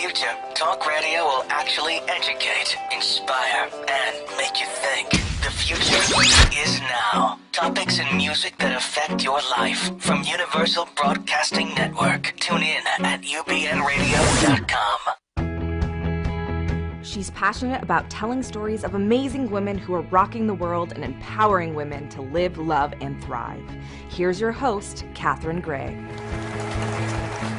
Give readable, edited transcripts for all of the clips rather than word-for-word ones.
future, talk radio will actually educate, inspire, and make you think. The future is now. Topics and music that affect your life from Universal Broadcasting Network. Tune in at ubnradio.com. She's passionate about telling stories of amazing women who are rocking the world and empowering women to live, love, and thrive. Here's your host, Katherine Gray.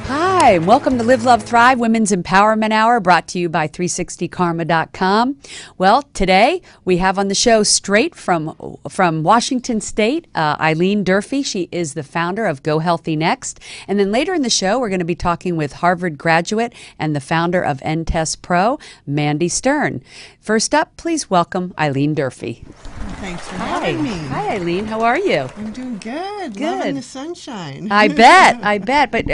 Hi, welcome to Live, Love, Thrive Women's Empowerment Hour, brought to you by 360karma.com. Well, today we have on the show straight from Washington State, Eileen Durfee. She is the founder of Go Healthy Next. And then later in the show, we're going to be talking with Harvard graduate and the founder of N-Test Pro, Mandy Stern. First up, please welcome Eileen Durfee. Thanks for having me. Hi, Eileen. How are you? I'm doing good. Good. Loving the sunshine. I bet. But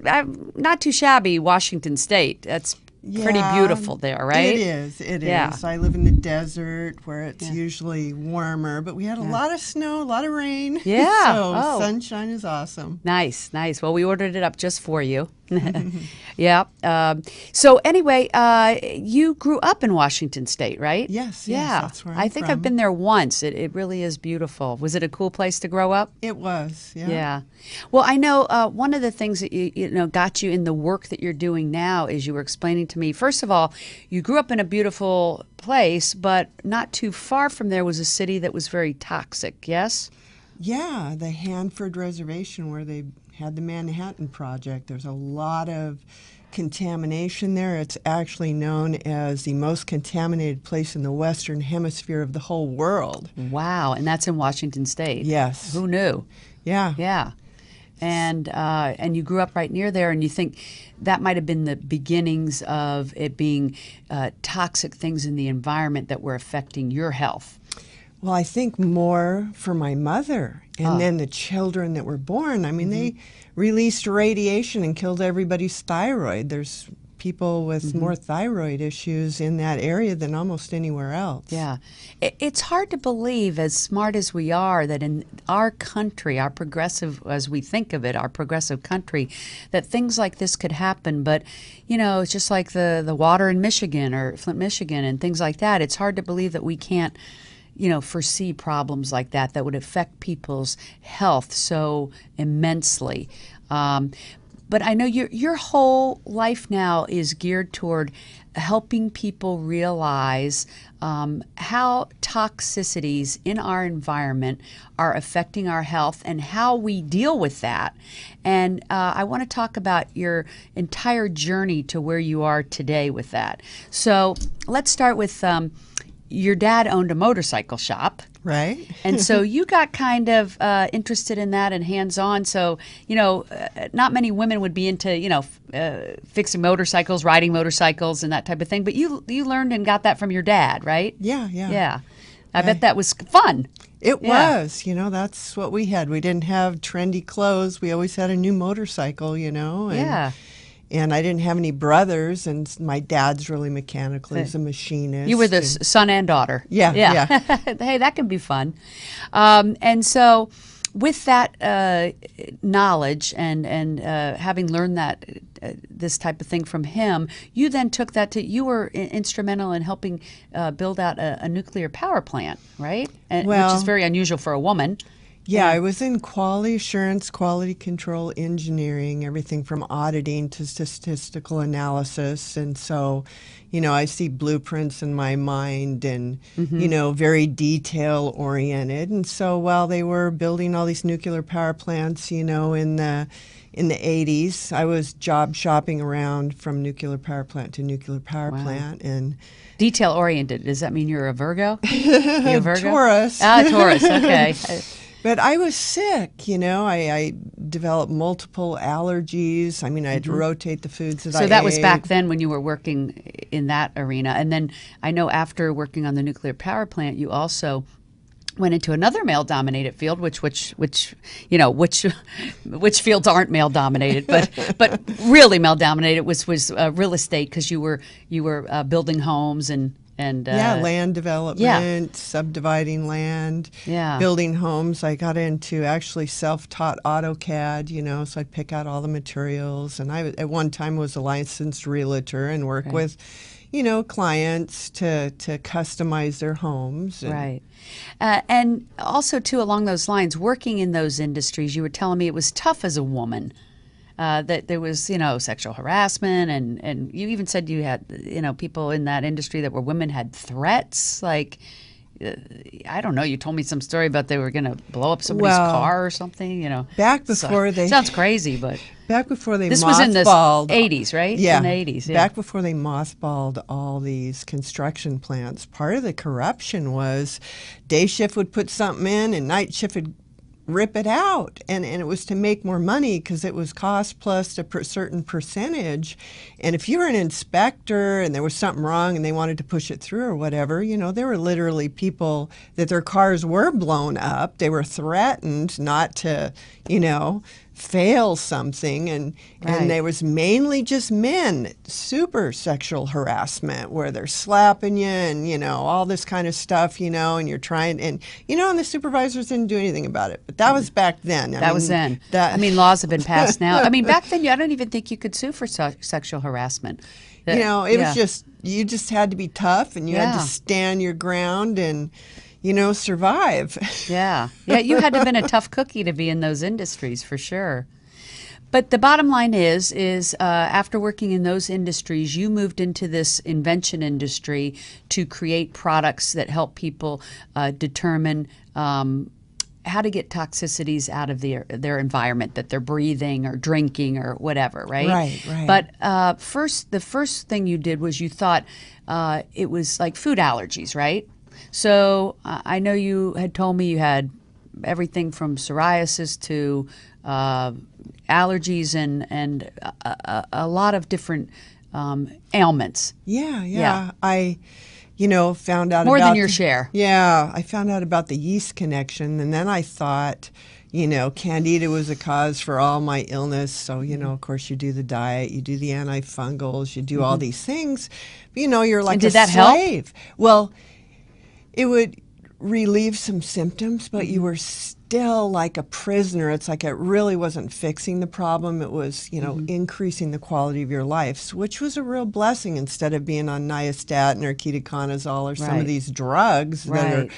I'm not too shabby, Washington State. That's pretty beautiful there, right? It is. I live in the desert where it's usually warmer, but we had a lot of snow, a lot of rain. Yeah. So sunshine is awesome. Nice. Well, we ordered it up just for you. Yeah. So anyway, you grew up in Washington State, right? Yes. Yeah. That's where I think from. I've been there once. It really is beautiful. Was it a cool place to grow up? It was. Yeah. Yeah. Well, I know one of the things that you know got you in the work that you're doing now is you were explaining to me. First of all, you grew up in a beautiful place, but not too far from there was a city that was very toxic. Yes. Yeah, the Hanford Reservation where they had the Manhattan Project. There's a lot of contamination there. It's actually known as the most contaminated place in the Western Hemisphere of the whole world. Wow, and that's in Washington State. Yes. Who knew? Yeah. Yeah. And you grew up right near there, and you think that might have been the beginnings of it being toxic things in the environment that were affecting your health. Well, I think more for my mother and then the children that were born. I mean, they released radiation and killed everybody's thyroid. There's people with more thyroid issues in that area than almost anywhere else. Yeah. It's hard to believe, as smart as we are, that in our country, our progressive, as we think of it, our progressive country, that things like this could happen. But, you know, it's just like the water in Michigan or Flint, Michigan and things like that. It's hard to believe that we can't, you know, foresee problems like that would affect people's health so immensely. But I know your whole life now is geared toward helping people realize how toxicities in our environment are affecting our health and how we deal with that. And I want to talk about your entire journey to where you are today with that. So let's start with your dad owned a motorcycle shop. Right. And so you got kind of interested in that and hands-on. So, you know, not many women would be into, you know, fixing motorcycles, riding motorcycles and that type of thing. But you learned and got that from your dad, right? Yeah. Yeah. I bet that was fun. It was. You know, that's what we had. We didn't have trendy clothes. We always had a new motorcycle, you know. And, and I didn't have any brothers, and my dad's really mechanical. He's a machinist. You were the son and daughter. Yeah. Hey, that can be fun. And so with that knowledge and having learned that this type of thing from him, you then took that to, you were instrumental in helping build out a nuclear power plant, right? Which is very unusual for a woman. Yeah, I was in quality assurance, quality control, engineering, everything from auditing to statistical analysis. And so, you know, I see blueprints in my mind and, you know, very detail oriented. And so while they were building all these nuclear power plants, you know, in the 80s, I was job shopping around from nuclear power plant to nuclear power plant. And detail oriented, does that mean you're a Virgo? You a Virgo? Taurus. Taurus, okay. But I was sick, you know. I developed multiple allergies. I mean, I had to rotate the foods that I ate. So that was back then when you were working in that arena. And then I know after working on the nuclear power plant, you also went into another male-dominated field, which fields aren't male-dominated, but really male-dominated was real estate, because you were building homes and And land development, subdividing land, building homes. I got into actually self-taught AutoCAD, so I'd pick out all the materials. And I, at one time, was a licensed realtor and work with, clients to customize their homes. Right. And also, too, along those lines, working in those industries, you were telling me it was tough as a woman. That there was, sexual harassment, and you even said you had, people in that industry that were women had threats. Like, I don't know. You told me some story about they were going to blow up somebody's car or something. Back before they sounds crazy, but back before they this mothballed, was in the 80s, right? Yeah, in the 80s. Yeah. Back before they mothballed all these construction plants. Part of the corruption was day shift would put something in, and night shift would rip it out, and it was to make more money because it was cost plus a certain percentage. And if you were an inspector and there was something wrong and they wanted to push it through or whatever, there were literally people that their cars were blown up. They were threatened not to, fail something, and there was mainly just men, super sexual harassment where they're slapping you and all this kind of stuff, and you're trying, and and the supervisors didn't do anything about it. But that was back then. That was then. Laws have been passed now. Back then I don't even think you could sue for sexual harassment. It was just, you just had to be tough, and you had to stand your ground and survive. Yeah, you had to have been a tough cookie to be in those industries, for sure. But the bottom line is after working in those industries, you moved into this invention industry to create products that help people determine how to get toxicities out of their environment that they're breathing or drinking or whatever, right? Right. But the first thing you did was you thought it was like food allergies, right? So I know you had told me you had everything from psoriasis to allergies and a lot of different ailments. Yeah. I found out more about than your share. Yeah, I found out about the yeast connection, and then I thought, Candida was a cause for all my illness. So, of course, you do the diet, you do the antifungals, you do all these things. But, you're like did that slave. Help? Well, it would relieve some symptoms, but you were still like a prisoner. It's like it really wasn't fixing the problem. It was, increasing the quality of your life, which was a real blessing instead of being on nystatin or ketoconazole or some of these drugs that are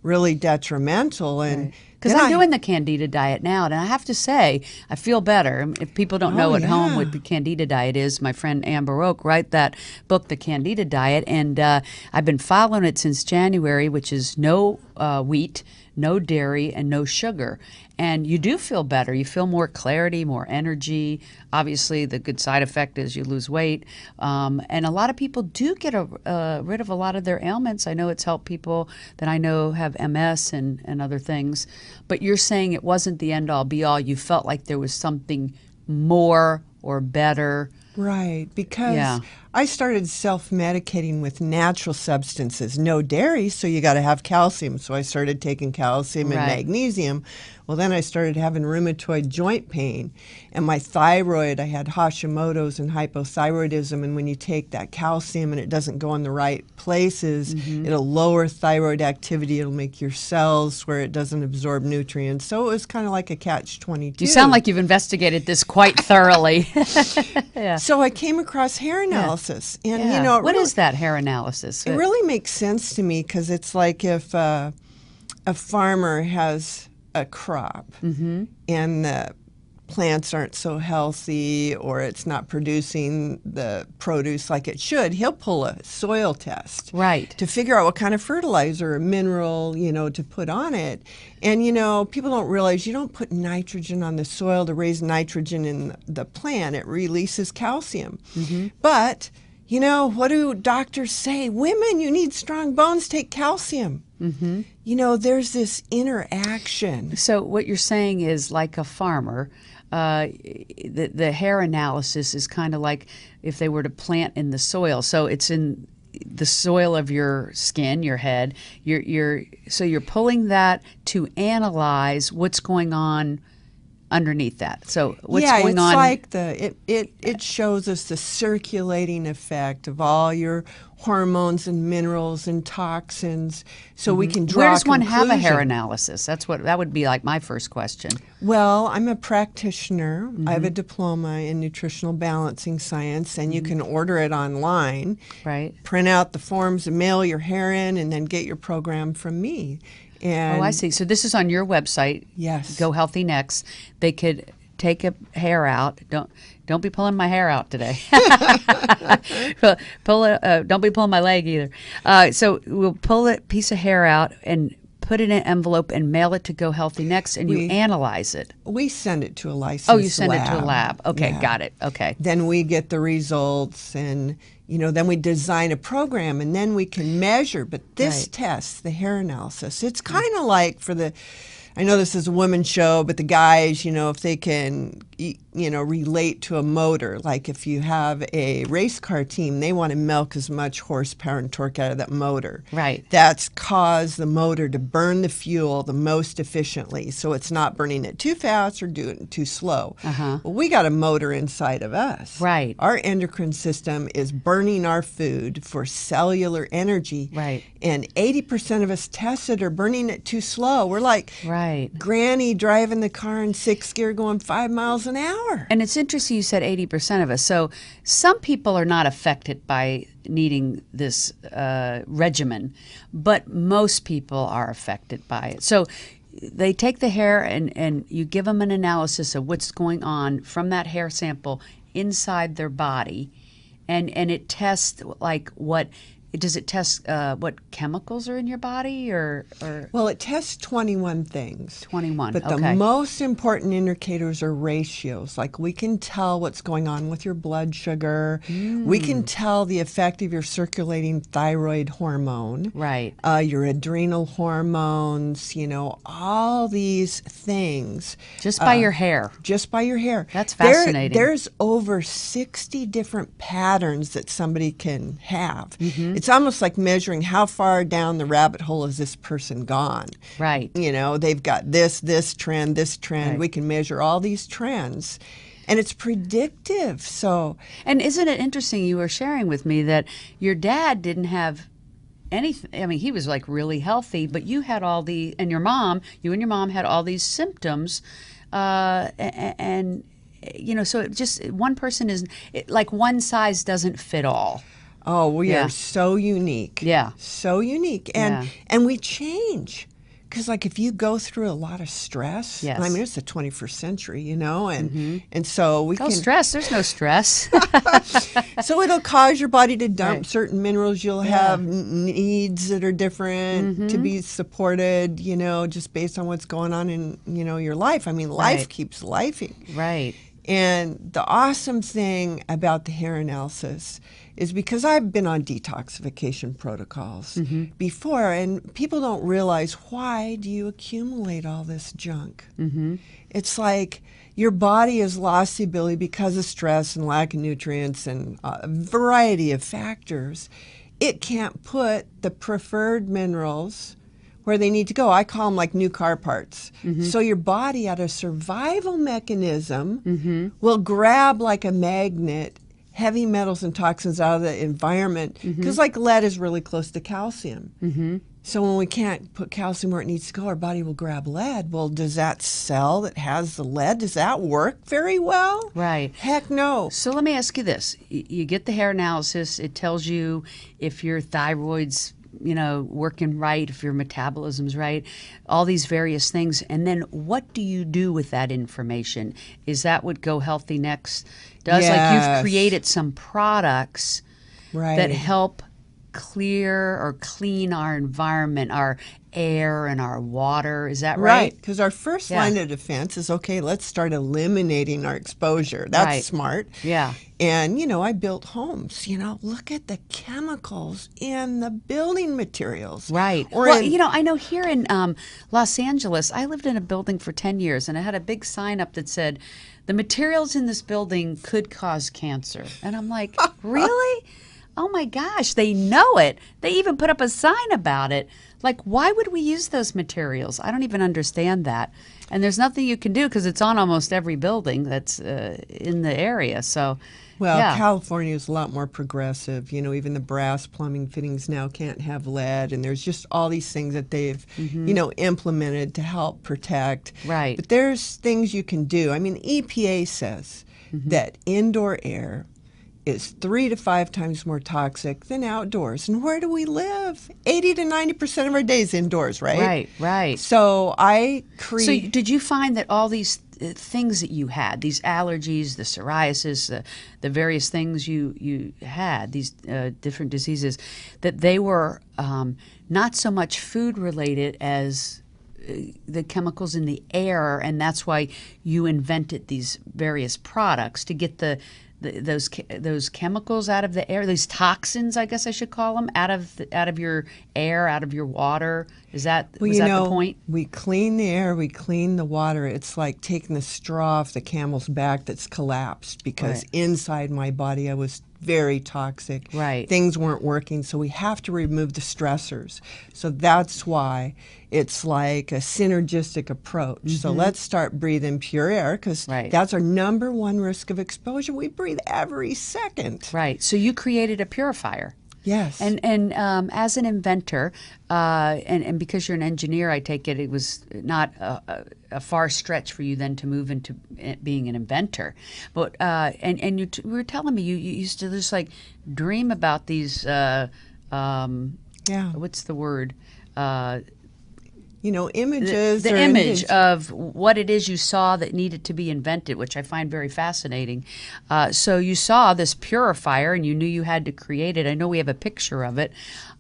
really detrimental. And because I'm doing the Candida diet now, and I have to say, I feel better. If people don't know at home what the Candida diet is, my friend Amber Oak wrote that book, The Candida Diet, and I've been following it since January, which is no wheat, no dairy, and no sugar. And you do feel better. You feel more clarity, more energy. Obviously, the good side effect is you lose weight. And a lot of people do get rid of a lot of their ailments. I know it's helped people that I know have MS and other things. But you're saying it wasn't the end-all, be-all. You felt like there was something more or better. Right, because I started self-medicating with natural substances. No dairy, so you got to have calcium. So I started taking calcium and magnesium. Well, then I started having rheumatoid joint pain. And my thyroid, I had Hashimoto's and hypothyroidism. And when you take that calcium and it doesn't go in the right places, it'll lower thyroid activity. It'll make your cells where it doesn't absorb nutrients. So it was kind of like a catch-22. You sound like you've investigated this quite thoroughly. So I came across hair analysis. And, what is that hair analysis? It really makes sense to me because it's like if a farmer has a crop and the plants aren't so healthy or it's not producing the produce like it should, he'll pull a soil test to figure out what kind of fertilizer or mineral, to put on it. And, people don't realize you don't put nitrogen on the soil to raise nitrogen in the plant. It releases calcium. But, what do doctors say? Women, you need strong bones, take calcium. There's this interaction. So what you're saying is, like a farmer, the hair analysis is kind of like if they were to plant in the soil. So it's in the soil of your skin, your head. So you're pulling that to analyze what's going on underneath that. So what's yeah, going it's on? like it shows us the circulating effect of all your hormones and minerals and toxins, so we can draw Where does one have a hair conclusion. analysis? That would be like my first question. Well, I'm a practitioner. I have a diploma in nutritional balancing science, and you can order it online. Right. Print out the forms and mail your hair in, and then get your program from me. And Oh, I see. So this is on your website. Yes. Go Healthy Next. They could take a hair out. Don't be pulling my hair out today. Don't be pulling my leg either. So we'll pull a piece of hair out and put it in an envelope and mail it to Go Healthy Next, and you analyze it. We send it to a licensed Oh, you send it to a lab. lab. Okay, Yeah. got it. Okay. Then we get the results, and then we design a program, and then we can measure. But this Right. test, the hair analysis, it's kind of like I know this is a women's show, but the guys, if they can, relate to a motor, like if you have a race car team, they want to milk as much horsepower and torque out of that motor. Right. That's caused the motor to burn the fuel the most efficiently, so it's not burning it too fast or doing it too slow. Well, we got a motor inside of us. Right. Our endocrine system is burning our food for cellular energy. Right. And 80% of us tested are burning it too slow. We're like Right. Granny driving the car in sixth gear going 5 miles an hour. And it's interesting you said 80% of us. So some people are not affected by needing this regimen, but most people are affected by it. So they take the hair and you give them an analysis of what's going on from that hair sample inside their body, and it tests like what. Does it test what chemicals are in your body or? Well, it tests 21 things. 21, But okay. the most important indicators are ratios. Like we can tell what's going on with your blood sugar. We can tell the effect of your circulating thyroid hormone. Right. Your adrenal hormones, all these things. Just by your hair. Just by your hair. That's fascinating. There's over 60 different patterns that somebody can have. It's almost like measuring how far down the rabbit hole has this person gone. Right. They've got this trend, this trend. Right. We can measure all these trends, and it's predictive. So, And isn't it interesting you were sharing with me that your dad didn't have anything? I mean, he was like really healthy, but you and your mom had all these symptoms, and so it just one person like one size doesn't fit all. oh, we Yeah. are so unique. Yeah. So unique. Yeah. And we change. Because, like, if you go through a lot of stress, Yes. I mean, it's the 21st century, and so we Oh, can. stress! There's no stress. So it'll cause your body to dump Right. certain minerals. You'll have needs that are different to be supported, just based on what's going on in, your life. I mean, life Right. keeps lifing. Right. And the awesome thing about the hair analysis is because I've been on detoxification protocols before, and people don't realize, why do you accumulate all this junk? It's like your body has lost the ability because of stress and lack of nutrients and a variety of factors. It can't put the preferred minerals where they need to go. I call them like new car parts. So your body, out of survival mechanism, will grab like a magnet heavy metals and toxins out of the environment, because like lead is really close to calcium. So when we can't put calcium where it needs to go, our body will grab lead. Well, does that cell that has the lead, does that work very well? Right. Heck no. So let me ask you this. You get the hair analysis. It tells you if your thyroid's working right, if your metabolism's right, all these various things. And then what do you do with that information? Is that what Go Healthy Next does? Like Yes. you've created some products Right. that help clear or clean our environment, our air and our water. Is that right? Because our first Yeah. line of defense is, okay, let's start eliminating our exposure. That's Right. smart. Yeah. And, I built homes. Look at the chemicals in the building materials. Right. Or Well, in- I know here in Los Angeles, I lived in a building for 10 years, and I had a big sign up that said, the materials in this building could cause cancer. And I'm like, really? Oh my gosh, they know it. They even put up a sign about it. Like, why would we use those materials? I don't even understand that. And there's nothing you can do because it's on almost every building that's in the area. So, Well, yeah. California is a lot more progressive. You know, even the brass plumbing fittings now can't have lead, and there's just all these things that they've, implemented to help protect. Right. But there's things you can do. I mean, EPA says that indoor air is 3 to 5 times more toxic than outdoors. And where do we live? 80 to 90% of our days indoors, right? Right. So I So did you find that all these things that you had, these allergies, the psoriasis, the various things you had, these different diseases, that they were not so much food related as the chemicals in the air, and that's why you invented these various products to get those chemicals out of the air, these toxins, I guess I should call them, out of your air, out of your water. Was that the point? We clean the air, we clean the water. It's like taking the straw off the camel's back that's collapsed because inside my body I was very toxic. Right. Things weren't working, so we have to remove the stressors. So that's why it's like a synergistic approach. So let's start breathing pure air because that's our number one risk of exposure. We breathe every second. Right. So you created a purifier. Yes. And as an inventor, and because you're an engineer, I take it was not a far stretch for you then to move into being an inventor. But and you were telling me you used to just like dream about these. What's the word? Images. The image of what it is you saw that needed to be invented, which I find very fascinating. So you saw this purifier and you knew you had to create it. I know we have a picture of it.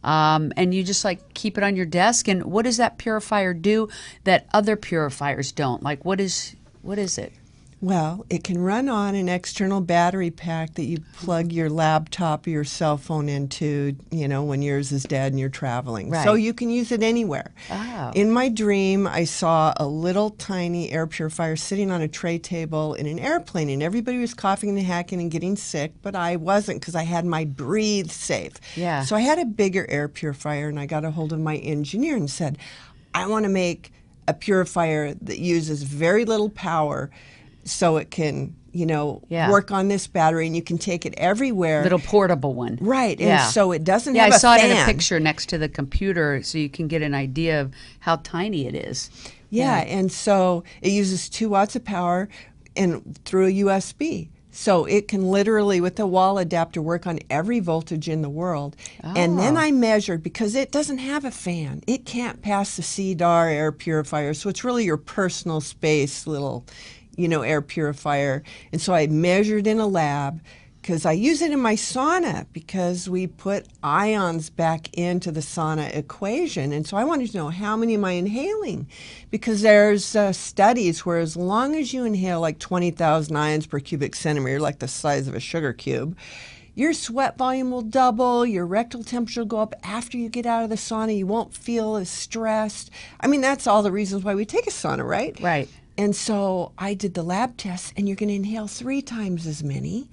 And you just like keep it on your desk. And what does that purifier do that other purifiers don't? Like what is it? Well, it can run on an external battery pack that you plug your laptop or your cell phone into, when yours is dead and you're traveling. Right. So you can use it anywhere. Oh. In my dream, I saw a little tiny air purifier sitting on a tray table in an airplane, and everybody was coughing and hacking and getting sick, but I wasn't because I had my breathe safe. Yeah. So I had a bigger air purifier, and I got a hold of my engineer and said, I want to make a purifier that uses very little power so it can, work on this battery, and you can take it everywhere. Little portable one. Right, and so it doesn't have I a saw fan. it in a picture next to the computer so you can get an idea of how tiny it is. Yeah, and so it uses 2 watts of power and through a USB. So it can literally, with a wall adapter, work on every voltage in the world. Oh. And then I measured, because it doesn't have a fan. It can't pass the CDAR air purifier, so it's really your personal space little air purifier. And so I measured in a lab because I use it in my sauna because we put ions back into the sauna equation. And so I wanted to know, how many am I inhaling? Because there's studies where as long as you inhale like 20,000 ions per cubic centimeter, like the size of a sugar cube, your sweat volume will double, your rectal temperature will go up after you get out of the sauna, you won't feel as stressed. I mean, that's all the reasons why we take a sauna, right? Right. And so I did the lab tests, and you're going to inhale 3 times as many.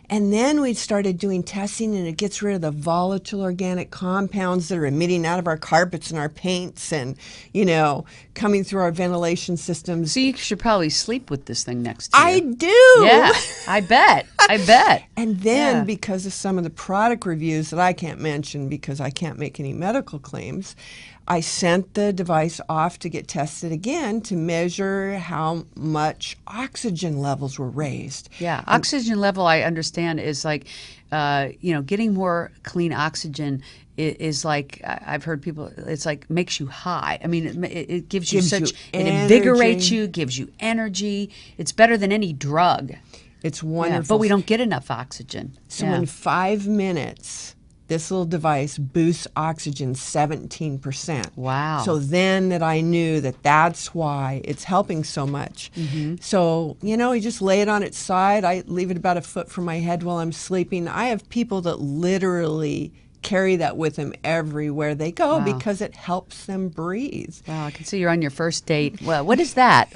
And then we started doing testing, and it gets rid of the volatile organic compounds that are emitting out of our carpets and our paints and, coming through our ventilation systems. So you should probably sleep with this thing next to you. I do. Yeah, I bet. And then because of some of the product reviews that I can't mention because I can't make any medical claims, I sent the device off to get tested again to measure how much oxygen levels were raised. Yeah, oxygen level, I understand, is like, getting more clean oxygen is like, I've heard people, it's like makes you high. I mean, it gives you it invigorates you, gives you energy. It's better than any drug. It's wonderful. Yeah, but we don't get enough oxygen. So in 5 minutes, this little device boosts oxygen 17%. Wow. So then that I knew that's why it's helping so much. Mm-hmm. So, you just lay it on its side. I leave it about a foot from my head while I'm sleeping. I have people that literally carry that with them everywhere they go Wow. because it helps them breathe. Wow, I can see you're on your first date. Well, what is that?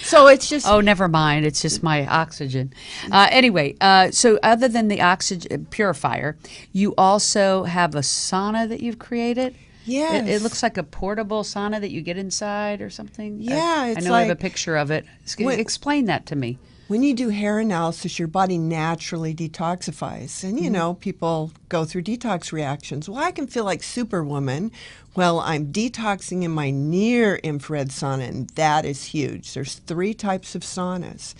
So it's just Oh, never mind. It's just my oxygen. Anyway, so other than the oxygen purifier, you also have a sauna that you've created? yes. It looks like a portable sauna that you get inside or something. Yeah, I it's know I have a like- picture of it. When- Explain that to me. When you do hair analysis, your body naturally detoxifies. And, you know, people go through detox reactions. Well, I can feel like Superwoman. Well, I'm detoxing in my near infrared sauna, and that is huge. There's 3 types of saunas.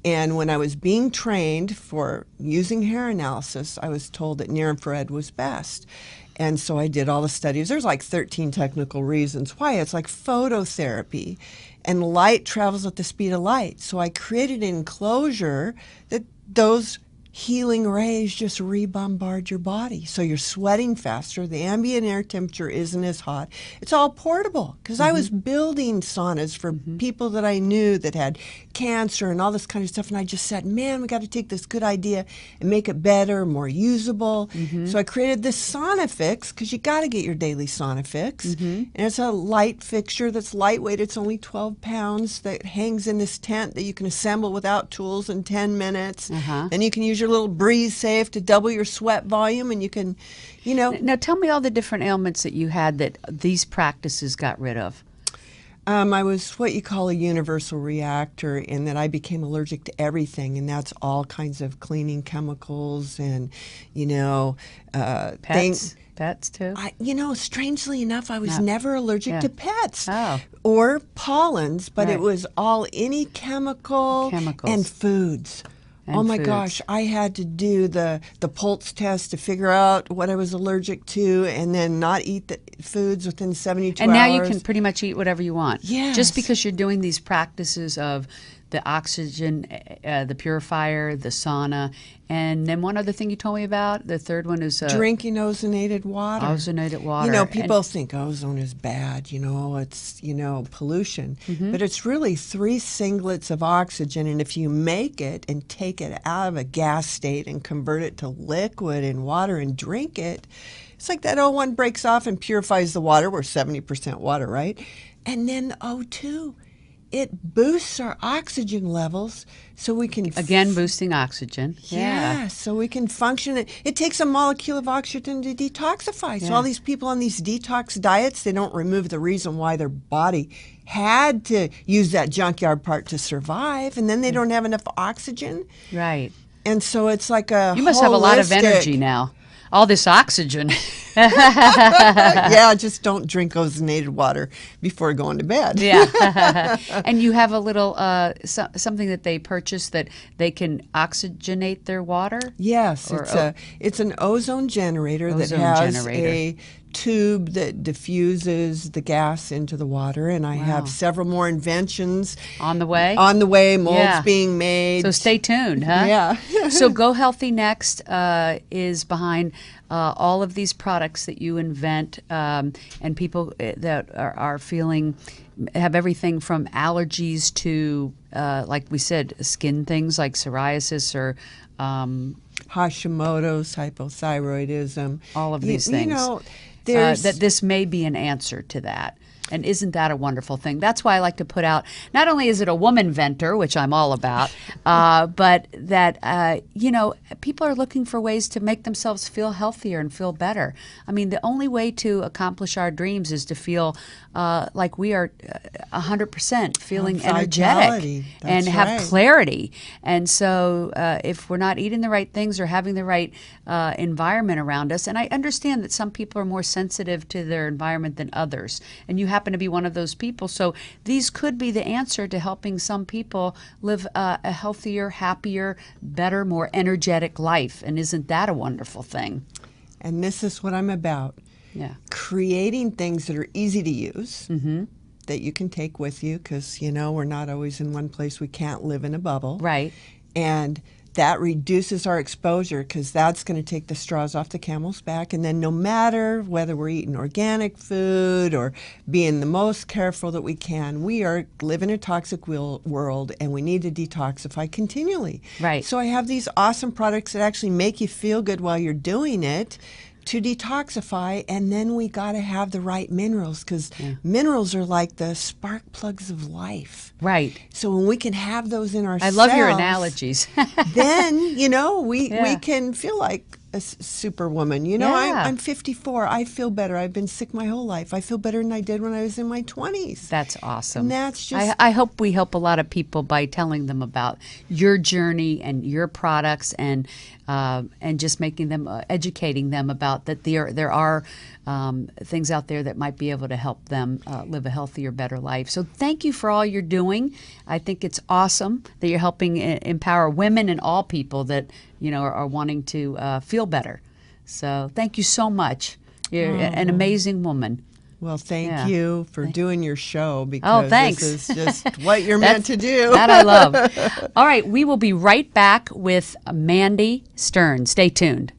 And when I was being trained for using hair analysis, I was told that near infrared was best. And so I did all the studies. There's like 13 technical reasons why. It's like phototherapy. And light travels at the speed of light. So I created an enclosure that those healing rays just rebombard your body. So you're sweating faster. The ambient air temperature isn't as hot. It's all portable because I was building saunas for people that I knew that had cancer and all this kind of stuff. And I just said, man, we got to take this good idea and make it better, more usable. So I created this sauna fix because you got to get your daily sauna fix. And it's a light fixture that's lightweight. It's only 12 pounds that hangs in this tent that you can assemble without tools in 10 minutes. Then you can use your little breeze safe to double your sweat volume, and you can, you know. Now, tell me all the different ailments that you had that these practices got rid of. I was what you call a universal reactor in that I became allergic to everything, and that's all kinds of cleaning chemicals and, you know, Pets? Pets, too? you know, strangely enough, I was never allergic to pets Oh. or pollens, but Right. it was all any chemical Chemicals. and foods. And oh my foods. gosh, I had to do the pulse test to figure out what I was allergic to and then not eat the foods within 72 And hours. now you can pretty much eat whatever you want. Yes. Just because you're doing these practices of the oxygen, the purifier, the sauna, and then one other thing you told me about, the third one is Drinking ozonated water. ozonated water. You know, And- people think ozone is bad, you know, it's, you know, pollution. Mm-hmm. But it's really 3 singlets of oxygen, and if you make it and take it out of a gas state and convert it to liquid in water and drink it, it's like that O1 breaks off and purifies the water. We're 70% water, right? And then the O2, it boosts our oxygen levels so we can Again, boosting oxygen. yeah, so we can function. It takes a molecule of oxygen to detoxify. So all these people on these detox diets, they don't remove the reason why their body had to use that junkyard part to survive, and then they don't have enough oxygen. Right. And so it's like a You must have a lot of holistic- energy now. All this oxygen. Yeah, just don't drink ozonated water before going to bed. Yeah. And you have a little something that they purchase that they can oxygenate their water? Yes, Or it's an ozone generator that Ozone has generator. a tube that diffuses the gas into the water, and I have several more inventions On the way? on the way. Molds Yeah. being made. So stay tuned, huh? Yeah. So Go Healthy Next is behind all of these products that you invent, and people that are feeling, have everything from allergies to, like we said, skin things like psoriasis or Hashimoto's, hypothyroidism, all of these things. You know, there's that this may be an answer to that. And isn't that a wonderful thing? That's why I like to put out, not only is it a woman venter, which I'm all about, but that, you know, people are looking for ways to make themselves feel healthier and feel better. I mean, the only way to accomplish our dreams is to feel like we are 100% feeling energetic Vitality. and That's have right. clarity. And so if we're not eating the right things or having the right environment around us, and I understand that some people are more sensitive to their environment than others, and you happen to be one of those people. So these could be the answer to helping some people live a healthier, happier, better, more energetic life. And isn't that a wonderful thing? and this is what I'm about. Yeah. Creating things that are easy to use, that you can take with you, because, you know, we're not always in one place. We can't live in a bubble. Right. And that reduces our exposure because that's going to take the straws off the camel's back. And then no matter whether we're eating organic food or being the most careful that we can, we are living a toxic world and we need to detoxify continually. Right. So I have these awesome products that actually make you feel good while you're doing it to detoxify, and then we got to have the right minerals because minerals are like the spark plugs of life. Right. So when we can have those in our I love your analogies. then, you know, we can feel like a superwoman. You know, Yeah. I'm 54. I feel better. I've been sick my whole life. I feel better than I did when I was in my 20s. That's awesome. And that's just... I hope we help a lot of people by telling them about your journey and your products and just making them, educating them about that there are things out there that might be able to help them live a healthier, better life. So thank you for all you're doing. I think it's awesome that you're helping empower women and all people that, you know, are wanting to feel better. So thank you so much. You're an amazing woman. Well, thank you for doing your show Oh, because thanks. this is just what you're meant to do. That I love. All right, we will be right back with Mandy Stern. Stay tuned.